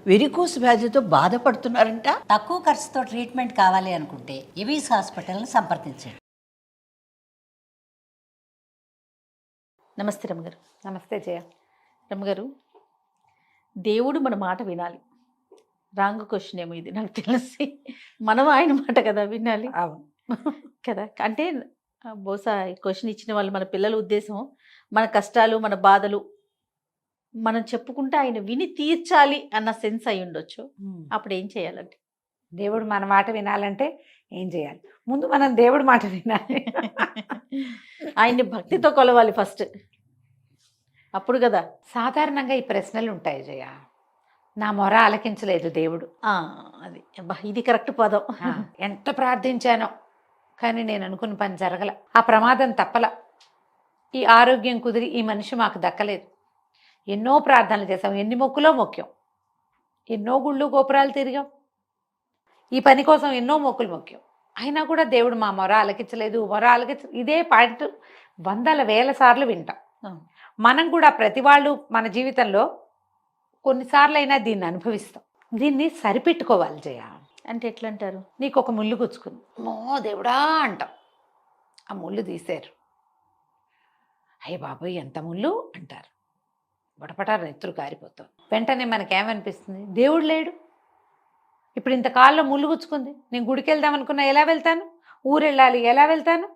Varicose వ్యాధితో బాధపడుతున్నారంట. తక్కువ ఖర్చుతో ట్రీట్మెంట్ కావాలి అనుకుంటే ఎవిస్ హాస్పిటల్ని సంప్రదించండి. నమస్తే రమ్మగారు. నమస్తే జయ. రమ్మగారు, దేవుడు మన మాట వినాలి. రాంగ్ క్వశ్చన్ ఏమో ఇది, నాకు తెలిసి. మనం ఆయన మాట కదా వినాలి. అవును కదా, అంటే బహుశా ఈ క్వశ్చన్ ఇచ్చిన వాళ్ళు మన పిల్లల ఉద్దేశం మన కష్టాలు మన బాధలు మనం చెప్పుకుంటే ఆయన విని తీర్చాలి అన్న సెన్స్ అయి ఉండొచ్చు. అప్పుడు ఏం చేయాలంటే, దేవుడు మన మాట వినాలంటే ఏం చేయాలి? ముందు మనం దేవుడి మాట వినాలి. ఆయన్ని భక్తితో కొలవాలి ఫస్ట్, అప్పుడు కదా. సాధారణంగా ఈ ప్రశ్నలు ఉంటాయి జయ. నా మొర ఆలకించలేదు దేవుడు. అది అబ్బా, ఇది కరెక్ట్ పదం. ఎంత ప్రార్థించానో కానీ నేను అనుకున్న పని జరగల, ఆ ప్రమాదం తప్పల, ఈ ఆరోగ్యం కుదిరి ఈ మనిషి మాకు దక్కలేదు. ఎన్నో ప్రార్థనలు చేసాం, ఎన్ని మొక్కులో మొక్కాం, ఎన్నో గుళ్ళు గోపురాలు తిరిగాం, ఈ పని కోసం ఎన్నో మొక్కులు మొక్కాం. అయినా కూడా దేవుడు మా మొర ఆలకించలేదు, ఇదే పాయింట్ వందల వేల సార్లు వింటాం. మనం కూడా ప్రతి వాళ్ళు మన జీవితంలో కొన్నిసార్లు అయినా దీన్ని అనుభవిస్తాం. దీన్ని సరిపెట్టుకోవాలి జయ. అంటే ఎట్లా అంటారు? నీకు ఒక ముళ్ళు గుచ్చుకుంది, మో దేవుడా అంటాం, ఆ ముళ్ళు తీశారు, అయ్య బాబోయ్ ఎంత ముళ్ళు అంటారు, బటపటారు నెత్తురు కారిపోతాం. వెంటనే మనకేమనిపిస్తుంది? దేవుడు లేడు. ఇప్పుడు ఇంత కాల్లో ముళ్ళు గుచ్చుకుంది, నేను గుడికి వెళ్దాం అనుకున్నా, ఎలా వెళ్తాను? ఊరు వెళ్ళాలి, ఎలా వెళ్తాను?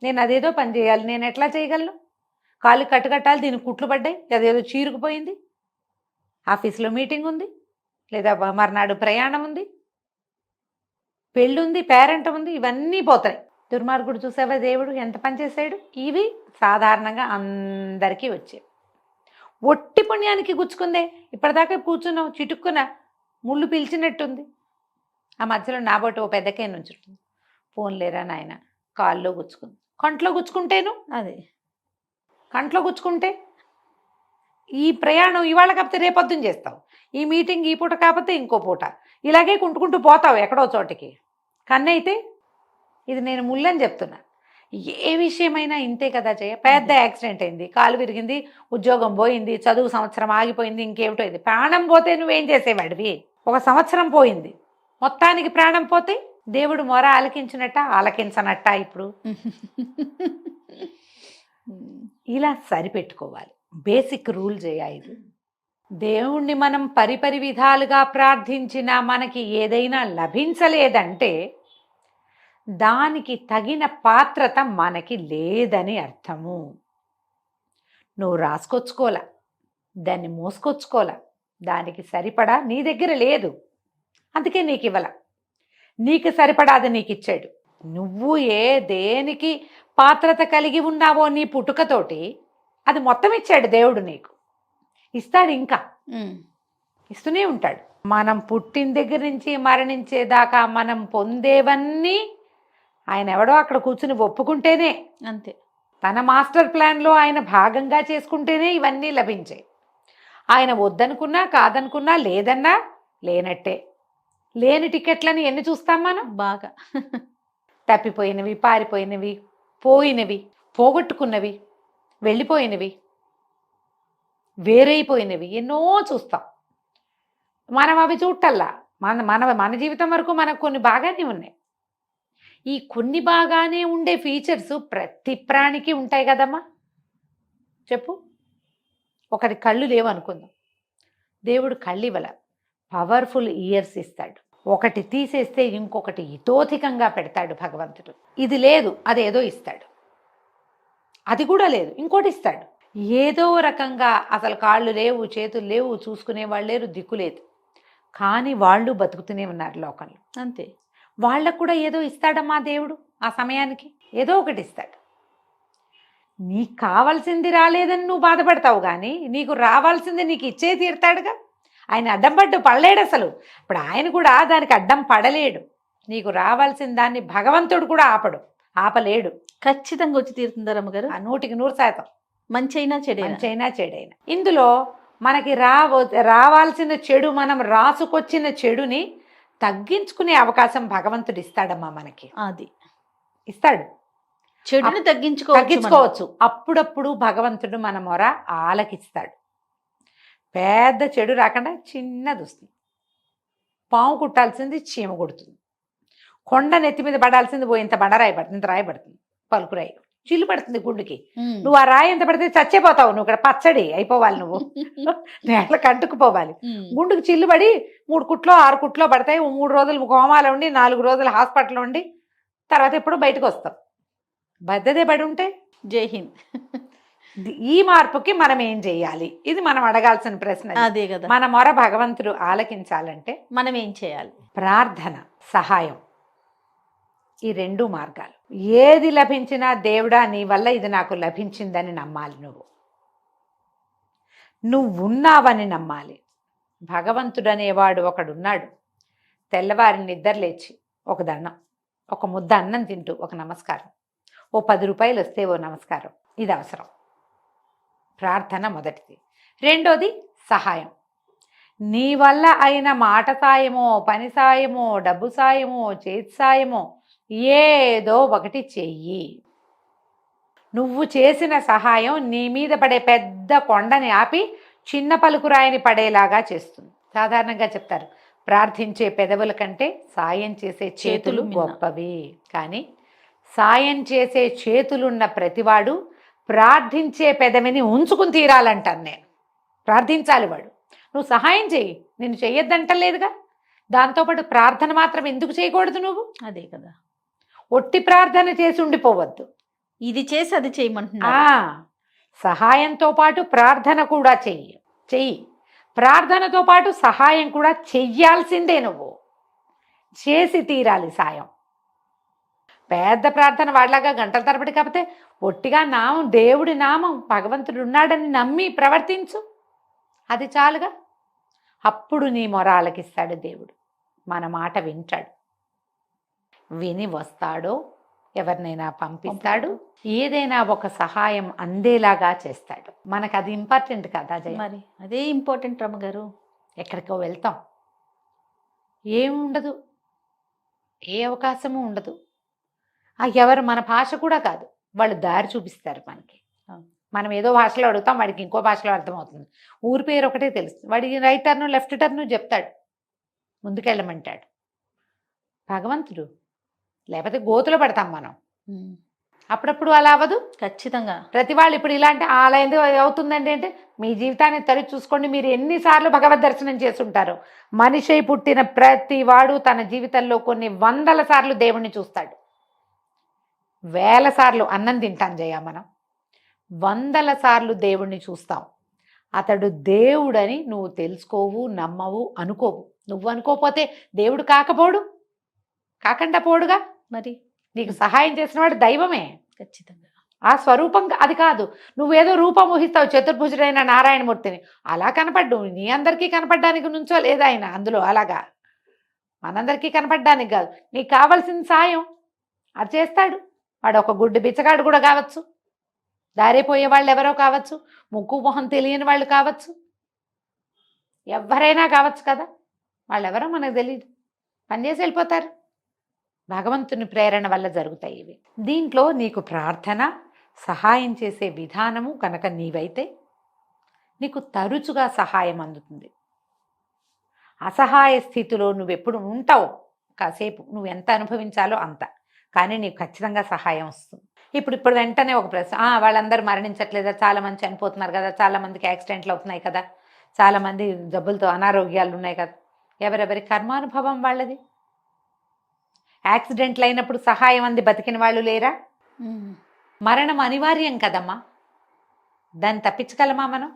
నేను అదేదో పని చేయాలి, నేను ఎట్లా చేయగలను? కాళ్ళు కట్టుకట్టాలి, దీనికి కుట్లు పడ్డాయి, అదేదో చీరుకుపోయింది, ఆఫీస్లో మీటింగ్ ఉంది, లేదా మర్నాడు ప్రయాణం ఉంది, పెళ్ళుంది, పేరెంట్ ఉంది, ఇవన్నీ పోతాయి. దుర్మార్గుడు చూసావా దేవుడు ఎంత పని చేశాడు? ఇవి సాధారణంగా అందరికీ వచ్చాయి. ఒట్టి పుణ్యానికి గుచ్చుకుందే, ఇప్పటిదాకా కూర్చున్నాం, చిటుక్కున ముళ్ళు పిలిచినట్టుంది, ఆ మధ్యలో నాబోటి ఓ పెద్దకే నుంచుంటుంది, ఫోన్ లేరా నాయన, కాల్లో గుచ్చుకుంది. కంట్లో గుచ్చుకుంటేను అది, కంట్లో గుచ్చుకుంటే ఈ ప్రయాణం ఇవాళ కాకపోతే రేపొద్దున చేస్తావు, ఈ మీటింగ్ ఈ పూట కాకపోతే ఇంకో పూట, ఇలాగే కుంటుకుంటూ పోతావు ఎక్కడో చోటికి. కన్నైతే ఇది నేను ముళ్ళని చెప్తున్నా. ఏ విషయమైనా ఇంతే కదా జయ. పెద్ద యాక్సిడెంట్ అయింది, కాలు విరిగింది, ఉద్యోగం పోయింది, చదువు సంవత్సరం ఆగిపోయింది, ఇంకేమిటో ఇది. ప్రాణం పోతే నువ్వేం చేసేవాడివి? ఒక సంవత్సరం పోయింది, మొత్తానికి ప్రాణం పోతే దేవుడు మొర ఆలకించినట్ట ఆలకించనట్ట? ఇప్పుడు ఇలా సరిపెట్టుకోవాలి. బేసిక్ రూల్ చేయ ఇది. దేవుణ్ణి మనం పరిపరి విధాలుగా ప్రార్థించినా మనకి ఏదైనా లభించలేదంటే దానికి తగిన పాత్రత మనకి లేదని అర్థము. నువ్వు రాసుకొచ్చుకోలా, దాన్ని మోసుకొచ్చుకోలా, దానికి సరిపడా నీ దగ్గర లేదు, అందుకే నీకు ఇవ్వాల. నీకు సరిపడా అది నీకు ఇచ్చాడు. నువ్వు దేనికి పాత్రత కలిగి ఉన్నావో నీ పుట్టుకతోటి అది మొత్తం ఇచ్చాడు దేవుడు. నీకు ఇస్తాడు, ఇంకా ఇస్తూనే ఉంటాడు. మనం పుట్టిన దగ్గర నుంచి మరణించేదాకా మనం పొందేవన్నీ ఆయన ఎవడో అక్కడ కూర్చుని ఒప్పుకుంటేనే, అంతే, తన మాస్టర్ ప్లాన్లో ఆయన భాగంగా చేసుకుంటేనే ఇవన్నీ లభించాయి. ఆయన వద్దనుకున్నా కాదనుకున్నా లేదన్నా లేనట్టే. లేని టికెట్లని ఎన్ని చూస్తాం మనం? బాగా తప్పిపోయినవి, పారిపోయినవి, పోయినవి, పోగొట్టుకున్నవి, వెళ్ళిపోయినవి, వేరైపోయినవి ఎన్నో చూస్తాం. మనం అవి చూడటల్లా. మన జీవితం వరకు మనకు కొన్ని బాగానే ఉన్నాయి. ఈ కొన్ని బాగానే ఉండే ఫీచర్స్ ప్రతి ప్రాణికి ఉంటాయి కదమ్మా. చెప్పు, ఒకటి కళ్ళు లేవు అనుకుందాం, దేవుడు కళ్ళు ఇవ్వల, పవర్ఫుల్ ఇయర్స్ ఇస్తాడు. ఒకటి తీసేస్తే ఇంకొకటి ఇతోధికంగా పెడతాడు భగవంతుడు. ఇది లేదు, అదేదో ఇస్తాడు. అది కూడా లేదు, ఇంకోటి ఇస్తాడు. ఏదో రకంగా అసలు కాళ్ళు లేవు, చేతులు లేవు, చూసుకునే వాళ్ళు లేరు, దిక్కు లేదు, కానీ వాళ్ళు బతుకుతూనే ఉన్నారు లోకంలో. అంతే, వాళ్ళకు కూడా ఏదో ఇస్తాడమ్మా దేవుడు. ఆ సమయానికి ఏదో ఒకటి ఇస్తాడు. నీకు కావాల్సింది రాలేదని నువ్వు బాధపడతావు, కానీ నీకు రావాల్సింది నీకు ఇచ్చే తీరుతాడుగా. ఆయన అడ్డం పడలేడు అసలు. ఇప్పుడు ఆయన కూడా దానికి అడ్డం పడలేడు. నీకు రావాల్సిన దాన్ని భగవంతుడు కూడా ఆపలేడు. ఖచ్చితంగా వచ్చి తీరుతుందా రమ్మగారు? 100%. మంచి అయినా చెడైనా. ఇందులో మనకి రావాల్సిన చెడు, మనం రాసుకొచ్చిన చెడుని తగ్గించుకునే అవకాశం భగవంతుడు ఇస్తాడమ్మా మనకి. అది ఇస్తాడు. చెడుని తగ్గించుకోవచ్చు. అప్పుడప్పుడు భగవంతుడు మన మొర ఆలకిస్తాడు. పెద్ద చెడు రాకుండా చిన్నది వస్తుంది. పాము కుట్టాల్సింది చీమ కుడుతుంది. కొండ నెత్తి మీద పడాల్సింది ఇంత బండరాయి పడుతుంది, ఇంత రాయి పడుతుంది, పలుకురాయి చిల్లు పడుతుంది గుండుకి. నువ్వు ఆ రాయి ఎంత పడితే చచ్చిపోతావు. నువ్వు ఇక్కడ పచ్చడి అయిపోవాలి, నువ్వు నేలకు అంటుకుపోవాలి. గుండుకు చిల్లు పడి 3 కుట్లో 6 కుట్లో పడతాయి. 3 రోజులు కోమాలో ఉండి 4 రోజులు హాస్పిటల్లో ఉండి తర్వాత ఎప్పుడు బయటకు వస్తాం. బద్దదే పడి ఉంటే. జై హింద్. ఈ మార్పుకి మనం ఏం చెయ్యాలి? ఇది మనం అడగాల్సిన ప్రశ్న. అదే కదా. మన మొర భగవంతుడు ఆలకించాలంటే మనం ఏం చేయాలి? ప్రార్థన, సహాయం, ఈ 2 మార్గాలు. ఏది లభించినా దేవుడా నీ వల్ల ఇది నాకు లభించిందని నమ్మాలి. నువ్వు ఉన్నావని నమ్మాలి. భగవంతుడు అనేవాడు ఒకడున్నాడు. తెల్లవారి నిద్రలేచి ఒక దండం, ఒక ముద్ద అన్నం తింటూ ఒక నమస్కారం, ఓ 10 రూపాయలు వస్తే ఓ నమస్కారం, ఇది అవసరం. ప్రార్థన మొదటిది. రెండోది సహాయం. నీ వల్ల అయిన మాట సాయమో, పని సాయమో, డబ్బు సాయమో, చేతి సాయమో ఏదో ఒకటి చెయ్యి. నువ్వు చేసిన సహాయం నీ మీద పడే పెద్ద కొండని ఆపి చిన్న పలుకురాయిని పడేలాగా చేస్తుంది. సాధారణంగా చెప్తారు, ప్రార్థించే పెదవుల కంటే సాయం చేసే చేతులు గొప్పవి. కానీ సాయం చేసే చేతులున్న ప్రతివాడు ప్రార్థించే పెదవిని ఉంచుకుని తీరాలంటాను నేను. ప్రార్థించాలి వాడు. నువ్వు సహాయం చెయ్యి, నేను చెయ్యొద్దంటలేదుగా. దాంతోపాటు ప్రార్థన మాత్రం ఎందుకు చేయకూడదు నువ్వు? అదే కదా. ఒట్టి ప్రార్థన చేసి ఉండిపోవద్దు. ఇది చేసి అది చేయమంటున్నా. సహాయంతో పాటు ప్రార్థన కూడా చెయ్యి. ప్రార్థనతో పాటు సహాయం కూడా చెయ్యాల్సిందే. నువ్వు చేసి తీరాలి సాయం. పెద్ద ప్రార్థన వాడిలాగా గంటల తరబడి కాకపోతే ఒట్టిగా నామం, దేవుడి నామం, భగవంతుడు ఉన్నాడని నమ్మి ప్రవర్తించు, అది చాలుగా. అప్పుడు నీ మొర ఆలకిస్తాడు దేవుడు. మన మాట వింటాడు. విని వస్తాడో ఎవరినైనా పంపిస్తాడు, ఏదైనా ఒక సహాయం అందేలాగా చేస్తాడు. మనకు అది ఇంపార్టెంట్ కదా జయ? మరి అదే ఇంపార్టెంట్ రమ్మగారు. ఎక్కడికో వెళ్తాం, ఏముండదు, ఏ అవకాశము ఉండదు. ఎవరు మన భాష కూడా కాదు, వాళ్ళు దారి చూపిస్తారు మనకి. మనం ఏదో భాషలో అడుగుతాం, వాడికి ఇంకో భాషలో అర్థమవుతుంది. ఊరి పేరు ఒకటే తెలుస్తుంది, వాడికి రైట్ టర్ను లెఫ్ట్ టర్ను చెప్తాడు, ముందుకెళ్ళమంటాడు. భగవంతుడు. లేకపోతే గోతులో పడతాం మనం. అప్పుడప్పుడు అలా అవ్వదు. ఖచ్చితంగా. ప్రతి వాళ్ళు ఇప్పుడు ఇలాంటి అలా ఎందుకు అవుతుందండి అంటే, మీ జీవితాన్ని తరిచి చూసుకోండి. మీరు ఎన్నిసార్లు భగవద్ దర్శనం చేస్తుంటారు. మనిషి పుట్టిన ప్రతి వాడు తన జీవితంలో కొన్ని 100ల సార్లు దేవుణ్ణి చూస్తాడు. 1000 సార్లు అన్నం తింటాం జయ మనం. 100ల సార్లు దేవుణ్ణి చూస్తాం. అతడు దేవుడని నువ్వు తెలుసుకోవు, నమ్మవు, అనుకోవు. నువ్వు అనుకోపోతే దేవుడు కాకుండా పోడుగా. మరి నీకు సహాయం చేసినవాడు దైవమే. ఖచ్చితంగా. ఆ స్వరూపం అది కాదు. నువ్వేదో రూపం ఊహిస్తావు, చతుర్భుజుడైన నారాయణమూర్తిని. అలా కనపడ్డు, నీ అందరికీ కనపడ్డానికి నుంచో లేదా ఆయన అందులో. అలాగా మనందరికీ కనపడ్డానికి కాదు. నీకు కావాల్సిన సాయం అది చేస్తాడు. వాడు ఒక గుడ్డి బిచ్చగాడు కూడా కావచ్చు, దారిపోయే వాళ్ళు ఎవరో కావచ్చు, ముక్కు మొహం తెలియని వాళ్ళు కావచ్చు, ఎవరైనా కావచ్చు కదా. వాళ్ళెవరో మనకు తెలియదు, పనిచేసి వెళ్ళిపోతారు. భగవంతుని ప్రేరణ వల్ల జరుగుతాయి ఇవి. దీంట్లో నీకు ప్రార్థన, సహాయం చేసే విధానము కనుక నీవైతే నీకు తరచుగా సహాయం అందుతుంది. అసహాయ స్థితిలో నువ్వెప్పుడు ఉంటావు, కాసేపు నువ్వు ఎంత అనుభవించాలో అంత, కానీ నీకు ఖచ్చితంగా సహాయం వస్తుంది. ఇప్పుడు వెంటనే ఒక ప్రశ్న, వాళ్ళందరూ మరణించట్లేదా? చాలామంది చనిపోతున్నారు కదా, చాలామందికి యాక్సిడెంట్లు అవుతున్నాయి కదా, చాలామంది జబ్బులతో అనారోగ్యాలు ఉన్నాయి కదా. ఎవరెవరి కర్మానుభవం వాళ్ళది. యాక్సిడెంట్లు అయినప్పుడు సహాయం అంది బతికిన వాళ్ళు లేరా? మరణం అనివార్యం కదమ్మా, దాన్ని తప్పించగలమా మనం?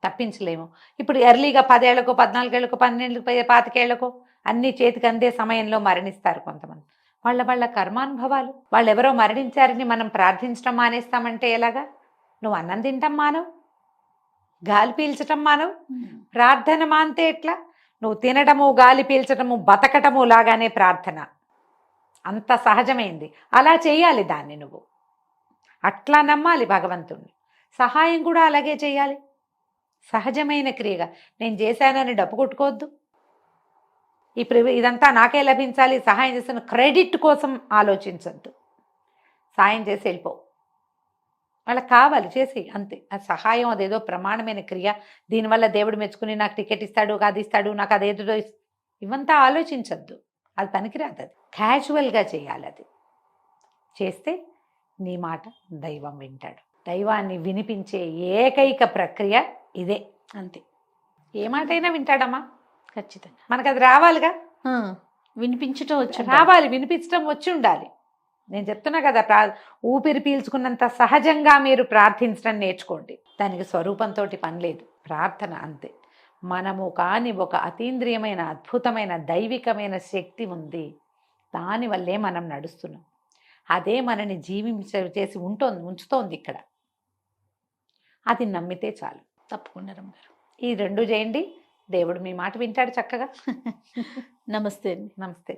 తప్పించలేము. ఇప్పుడు ఎర్లీగా 10 ఏళ్లకో 14 ఏళ్లకో 12 ఏళ్లకో 25 ఏళ్లకో అన్ని చేతికి అందే సమయంలో మరణిస్తారు కొంతమంది. వాళ్ళ కర్మానుభవాలు. వాళ్ళు ఎవరో మరణించారని మనం ప్రార్థించడం మానేస్తామంటే ఎలాగా? నువ్వు అన్నం తింటాం మానవు, గాలి పీల్చటం మానవు, ప్రార్థన మాంతే ఎట్లా? నువ్వు తినడము, గాలి పీల్చటము, బతకటము లాగానే ప్రార్థన. అంత సహజమైంది. అలా చేయాలి దాన్ని నువ్వు. అట్లా నమ్మాలి భగవంతుణ్ణి. సహాయం కూడా అలాగే చేయాలి, సహజమైన క్రియగా. నేను చేశానని డబ్బు కొట్టుకోవద్దు. ఇప్పుడు ఇదంతా నాకే లభించాలి, సహాయం చేసిన క్రెడిట్ కోసం ఆలోచించద్దు. సాయం చేసి వెళ్ళిపో, వాళ్ళకి కావాలి చేసి అంతే. ఆ సహాయం అదేదో ప్రమాణమైన క్రియ, దీనివల్ల దేవుడు మెచ్చుకుని నాకు టికెట్ ఇస్తాడు, అది ఇస్తాడు, నాకు అదేదో ఇవంతా ఆలోచించద్దు. అది పనికిరాదు. అది క్యాజువల్గా చేయాలి. అది చేస్తే నీ మాట దైవం వింటాడు. దైవాన్ని వినిపించే ఏకైక ప్రక్రియ ఇదే. అంతే. ఏ మాట అయినా వింటాడమ్మా. ఖచ్చితంగా మనకు అది రావాలిగా. వినిపించటం వచ్చు. రావాలి, వినిపించడం వచ్చి ఉండాలి. నేను చెప్తున్నా కదా, ఊపిరి పీల్చుకున్నంత సహజంగా మీరు ప్రార్థించడం నేర్చుకోండి. దానికి స్వరూపంతో పని లేదు, ప్రార్థన అంతే. మనము కాని ఒక అతీంద్రియమైన అద్భుతమైన దైవికమైన శక్తి ఉంది. దానివల్లే మనం నడుస్తున్నాం. అదే మనని చేసి ఉంచుతోంది ఇక్కడ. అది నమ్మితే చాలు. తప్పకుండా రమ్మగారు. ఈ రెండు చేయండి, దేవుడు మీ మాట వింటాడు చక్కగా. నమస్తే అండి. నమస్తే.